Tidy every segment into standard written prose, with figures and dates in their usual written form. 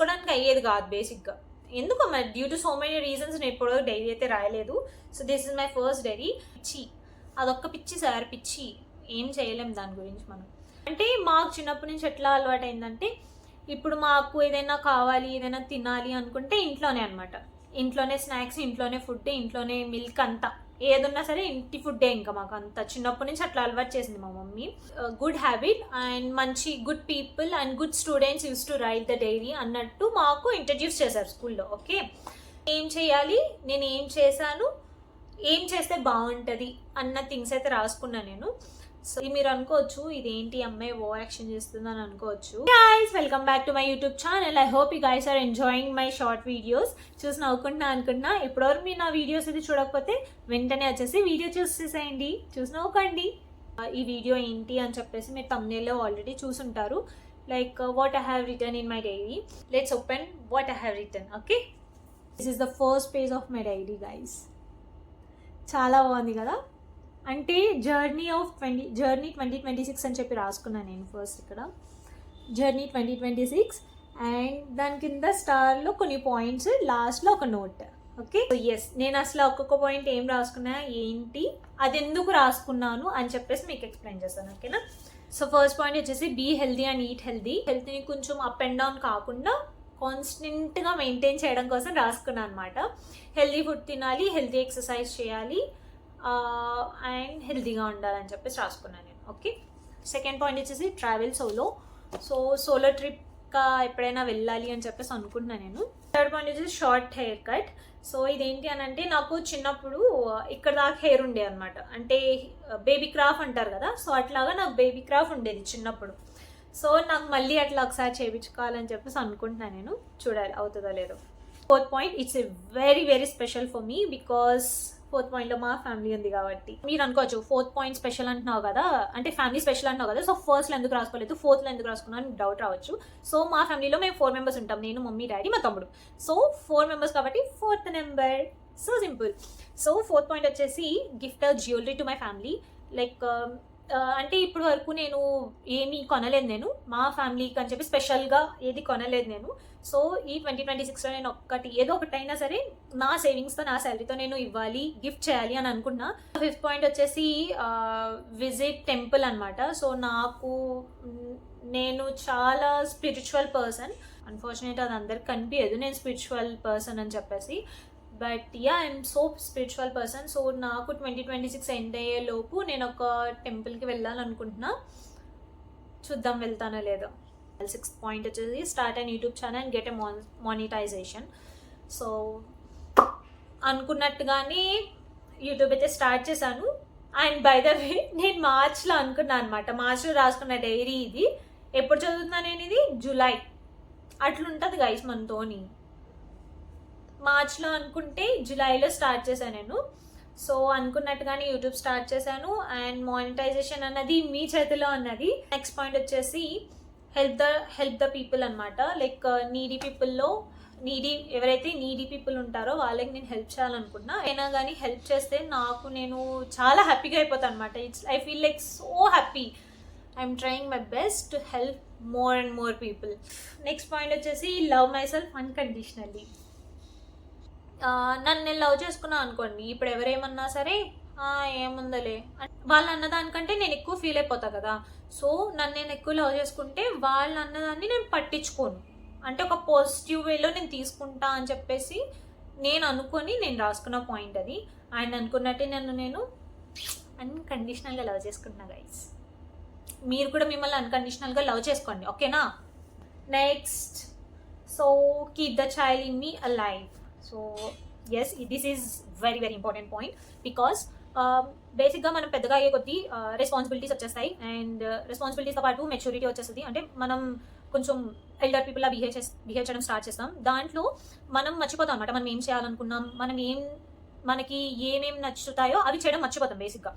రాసుకోవడానికి అయ్యేది కాదు బేసిక్గా. ఎందుకో మరి due to so many reasons నేను ఇప్పుడు డైరీ అయితే రాయలేదు. So this is my first diary. పిచ్చి, అదొక్క పిచ్చి సార్, పిచ్చి, ఏం చేయలేం దాని గురించి మనం. అంటే మాకు చిన్నప్పటి నుంచి ఎట్లా అలవాటు అయిందంటే, ఇప్పుడు మాకు ఏదైనా కావాలి, ఏదైనా తినాలి అనుకుంటే ఇంట్లోనే అనమాట. ఇంట్లోనే స్నాక్స్, ఇంట్లోనే ఫుడ్, ఇంట్లోనే మిల్క్, అంతా ఏదున్నా సరే ఇంటి ఫుడ్డే. ఇంకా మాకు అంత చిన్నప్పటి నుంచి అట్లా అలవాటు చేసింది మా మమ్మీ. గుడ్ హ్యాబిట్ అండ్ మంచి good people and good students use to write the diary అన్నట్టు మాకు ఇంట్రడ్యూస్ చేశారు స్కూల్లో. ఓకే, ఏం చేయాలి, నేను ఏం చేశాను, ఏం చేస్తే బాగుంటుంది అన్న థింగ్స్ అయితే రాసుకున్నా నేను. సో మీరు అనుకోవచ్చు ఇదేంటి అమ్మాయి ఓవర్ యాక్షన్ చేస్తుందని అనుకోవచ్చు. Guys, welcome back to my YouTube channel. I hope you guys are enjoying my short videos. చూసి నవ్వుకుంటున్నా అనుకున్నా. ఇప్పటివరకు మీరు నా వీడియోస్ అయితే చూడకపోతే వెంటనే వచ్చేసి వీడియో చూసేసేయండి, చూసి నవ్వుకోండి. ఈ వీడియో ఏంటి అని చెప్పేసి మీరు thumbnail-లో ఆల్రెడీ చూసుంటారు. Like what I have written in my diary. Let's open what I have written. Okay, this is the first page of my diary guys. చాలా బాగుంది కదా. అంటే జర్నీ 2026 అని చెప్పి రాసుకున్నాను నేను ఫస్ట్ ఇక్కడ. జర్నీ 2026 అండ్ దాని కింద స్టార్లో కొన్ని పాయింట్స్, లాస్ట్లో ఒక నోట్. ఓకే, ఎస్, నేను అసలు ఒక్కొక్క పాయింట్ ఏం రాసుకున్నా, ఏంటి, అది ఎందుకు రాసుకున్నాను అని చెప్పేసి మీకు ఎక్స్ప్లెయిన్ చేస్తాను. ఓకేనా. సో ఫస్ట్ పాయింట్ వచ్చేసి be healthy and eat healthy. హెల్త్ని కొంచెం అప్ అండ్ డౌన్ కాకుండా కాన్స్టెంట్గా మెయింటైన్ చేయడం కోసం రాసుకున్నాను అనమాట. హెల్దీ ఫుడ్ తినాలి, హెల్దీ ఎక్సర్సైజ్ చేయాలి అండ్ హెల్తీగా ఉండాలని చెప్పేసి రాసుకున్నాను నేను. ఓకే, సెకండ్ పాయింట్ వచ్చేసి ట్రావెల్ సోలో. సో సోలో ట్రిప్గా ఎప్పుడైనా వెళ్ళాలి అని చెప్పేసి అనుకుంటున్నాను నేను. థర్డ్ పాయింట్ వచ్చేసి షార్ట్ హెయిర్ కట్. సో ఇదేంటి అని అంటే, నాకు చిన్నప్పుడు ఇక్కడ దాకా హెయిర్ ఉండే అనమాట. అంటే బేబీ క్రాఫ్ అంటారు కదా, సో అట్లాగా నాకు బేబీ క్రాఫ్ ఉండేది చిన్నప్పుడు. సో నాకు మళ్ళీ అట్లా ఒకసారి చేయించుకోవాలని చెప్పేసి అనుకుంటున్నాను నేను. చూడాలి అవుతుందో లేదో. Fourth point, it's a very very special for me because fourth పాయింట్లో మా ఫ్యామిలీ ఉంది కాబట్టి. మీరు అనుకోవచ్చు ఫోర్త్ పాయింట్ స్పెషల్ అంటున్నావు కదా, అంటే ఫ్యామిలీ స్పెషల్ అంటున్నావు కదా, సో ఫస్ట్లో ఎందుకు రాసుకోలేదు, ఫోర్త్లో ఎందుకు రాసుకున్నాను అని డౌట్ రావచ్చు. సో మా ఫ్యామిలీలో మేము 4 members ఉంటాం, నేను, మమ్మీ, డాడీ, మా తమ్ముడు. సో 4 members కాబట్టి 4th number. So simple. So fourth point వచ్చేసి gift jewellery to my family. Like అంటే ఇప్పుడు వరకు నేను ఏమీ కొనలేదు, నేను మా ఫ్యామిలీకి అని చెప్పి స్పెషల్గా ఏది కొనలేదు నేను. సో ఈ 2026లో నేను ఏదో ఒకటైనా సరే నా సేవింగ్స్తో, నా శాలరీతో నేను ఇవ్వాలి, గిఫ్ట్ చేయాలి అని అనుకున్నా. ఫిఫ్త్ పాయింట్ వచ్చేసి విజిట్ టెంపుల్ అనమాట. సో నేను చాలా స్పిరిచువల్ పర్సన్. అన్ఫార్చునేట్ అది అందరికి కనిపించదు నేను స్పిరిచువల్ పర్సన్ అని చెప్పేసి, but yeah I'm so spiritual person. So నాకు 2026 ఎండ్ అయ్యేలోపు నేను ఒక టెంపుల్కి వెళ్ళాలనుకుంటున్నా. చూద్దాం వెళ్తానో లేదో. సిక్స్త్ పాయింట్ వచ్చేసి start and YouTube channel and get a monetization. So అనుకున్నట్టుగానే యూట్యూబ్ అయితే స్టార్ట్ చేశాను. అండ్ బై ద వే నేను మార్చ్లో అనుకున్నాను అనమాట. మార్చ్లో రాసుకున్న డైరీ ఇది. ఎప్పుడు చదువుతున్నా నేను ఇది? జూలై అట్లుంటుంది గైస్ మనతోని. మార్చ్లో అనుకుంటే జూలైలో స్టార్ట్ చేశాను నేను. సో అనుకున్నట్టుగానే యూట్యూబ్ స్టార్ట్ చేశాను అండ్ మానిటైజేషన్ అన్నది మీ చేతిలో అన్నది. నెక్స్ట్ పాయింట్ వచ్చేసి హెల్ప్ ద పీపుల్ అనమాట. లైక్ నీడీ పీపుల్లో ఎవరైతే నీడీ పీపుల్ ఉంటారో వాళ్ళకి నేను హెల్ప్ చేయాలనుకున్నా. అయినా కానీ హెల్ప్ చేస్తే నేను చాలా హ్యాపీగా అయిపోతాను అనమాట. I feel like so happy. I'm trying my best to help more and more people. Next point వచ్చేసి లవ్ మై సెల్ఫ్ అన్కండిషనల్లీ. నన్ను నేను లవ్ చేసుకున్నాను అనుకోండి, ఇప్పుడు ఎవరేమన్నా సరే ఏముందలే వాళ్ళు అన్నదానికంటే నేను ఎక్కువ ఫీల్ అయిపోతా కదా. సో నన్ను నేను ఎక్కువ లవ్ చేసుకుంటే వాళ్ళు అన్నదాన్ని నేను పట్టించుకోను, అంటే ఒక పాజిటివ్ వేలో నేను తీసుకుంటా అని చెప్పేసి నేను అనుకొని నేను రాసుకున్న పాయింట్ అది. ఆయన అనుకున్నట్టే నేను అన్కండిషనల్గా లవ్ చేసుకుంటున్నా గైస్. మీరు కూడా మిమ్మల్ని అన్కండిషనల్గా లవ్ చేసుకోండి, ఓకేనా. Next, so keep the child in me alive. So yes, this is very very important point because బేసిక్గా మనం పెద్దగా అయ్యే కొద్దీ రెస్పాన్సిబిలిటీస్ వచ్చేస్తాయి అండ్ రెస్పాన్సిబిలిటీస్తో పాటు మెచ్యూరిటీ వచ్చేస్తుంది. అంటే మనం కొంచెం ఎల్డర్ పీపుల్లా బిహేవ్ చేయడం స్టార్ట్ చేస్తాం. దాంట్లో మనం మర్చిపోతాం అనమాట మనం ఏం చేయాలనుకున్నాం, మనకి ఏమేమి నచ్చుతాయో అవి చేయడం మర్చిపోతాం బేసిక్గా.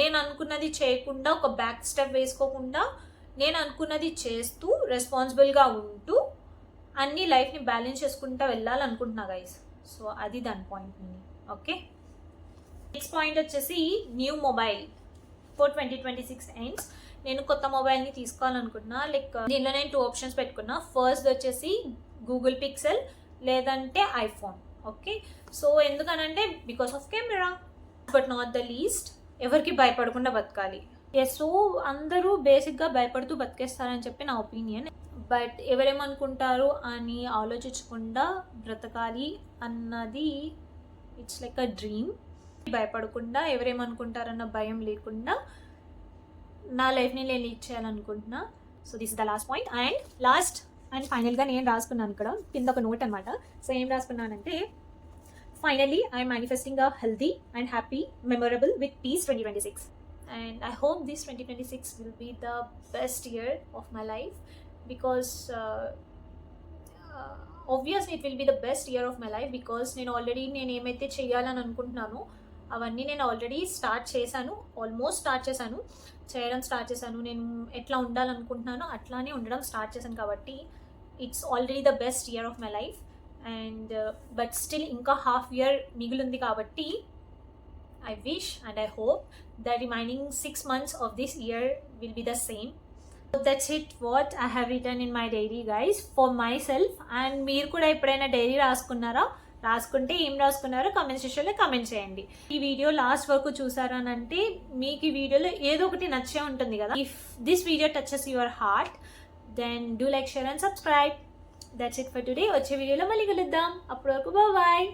నేను అనుకున్నది చేయకుండా, ఒక బ్యాక్ స్టెప్ వేసుకోకుండా నేను అనుకున్నది చేస్తూ రెస్పాన్సిబుల్గా ఉంటూ అన్ని లైఫ్ని బ్యాలెన్స్ చేసుకుంటూ వెళ్ళాలనుకుంటున్నా గైస్. సో అది దాని point meaning. Okay, next point వచ్చేసి న్యూ మొబైల్ ఫర్ 2026 ఎండ్స్. నేను కొత్త మొబైల్ని తీసుకోవాలనుకుంటున్నా. లైక్ దీనిలో నేను 2 ఆప్షన్స్ పెట్టుకున్నా. ఫస్ట్ వచ్చేసి గూగుల్ పిక్సెల్ లేదంటే ఐఫోన్. ఓకే, సో ఎందుకనంటే because of camera. But not the least, ఎవరికి భయపడకుండా బతకాలి. సో అందరూ బేసిక్గా భయపడుతూ బతికేస్తారని చెప్పి నా ఒపీనియన్. బట్ ఎవరేమనుకుంటారు అని ఆలోచించకుండా బ్రతకాలి అన్నది ఇట్స్ లైక్ అ డ్రీమ్. భయపడకుండా, ఎవరేమనుకుంటారన్న భయం లేకుండా నా లైఫ్ని నేను లీడ్ చేయాలనుకుంటున్నా. So this is the last point. And last and ఫైనల్గా నేను రాసుకున్నాను ఇక్కడ కింద ఒక నోట్ అనమాట. సో ఏం రాసుకున్నానంటే, finally I'm manifesting a healthy and happy memorable with peace 2026. And I hope this 2026 will be the best year of my life because obviously it will be the best year of my life because నేను ఏమైతే చేయాలని అనుకుంటున్నానో అవన్నీ నేను already చేయడం start చేశాను. నేను ఎట్లా ఉండాలనుకుంటున్నానో అట్లానే ఉండడం స్టార్ట్ చేశాను కాబట్టి it's already the best year of my life. And but still ఇంకా హాఫ్ ఇయర్ మిగిలింది కాబట్టి I wish and I hope the remaining 6 months of this year will be the same. So that's it what I have written in my diary guys for myself. And మీరు కూడా ఎప్పుడైనా dairy రాసుకుంటే ఏం రాసుకున్నారో comment సెక్షన్లో comment చేయండి. ఈ video last వరకు చూసారా అని అంటే మీకు ఈ వీడియోలో ఏదో ఒకటి నచ్చే ఉంటుంది కదా. If this video touches your heart then do like, share and subscribe. That's it for today. వచ్చే వీడియోలో మళ్ళీ కలుద్దాం. అప్పటి వరకు బాయ్.